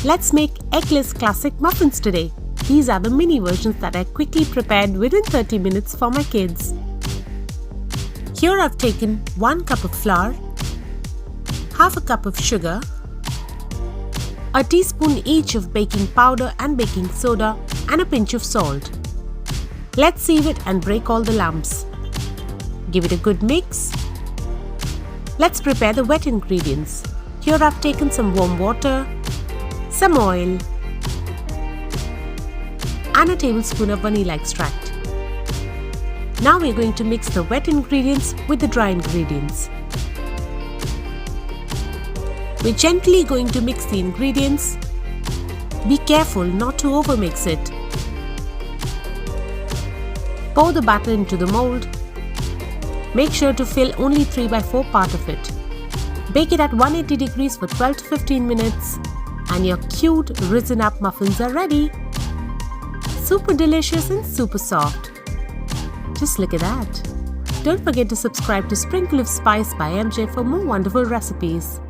Let's make eggless classic muffins today. These are the mini versions that I quickly prepared within 30 minutes for my kids. Here I've taken 1 cup of flour, half a cup of sugar, a teaspoon each of baking powder and baking soda, and a pinch of salt. Let's sieve it and break all the lumps. Give it a good mix. Let's prepare the wet ingredients. Here I've taken some warm water, some oil, and a tablespoon of vanilla extract. Now we're going to mix the wet ingredients with the dry ingredients. We're gently going to mix the ingredients. Be careful not to overmix it. Pour the batter into the mold. Make sure to fill only 3/4 part of it. Bake it at 180 degrees for 12 to 15 minutes and your cute risen up muffins are ready. Super delicious and super soft. Just look at that. Don't forget to subscribe to Sprinkle of Spice by MJ for more wonderful recipes.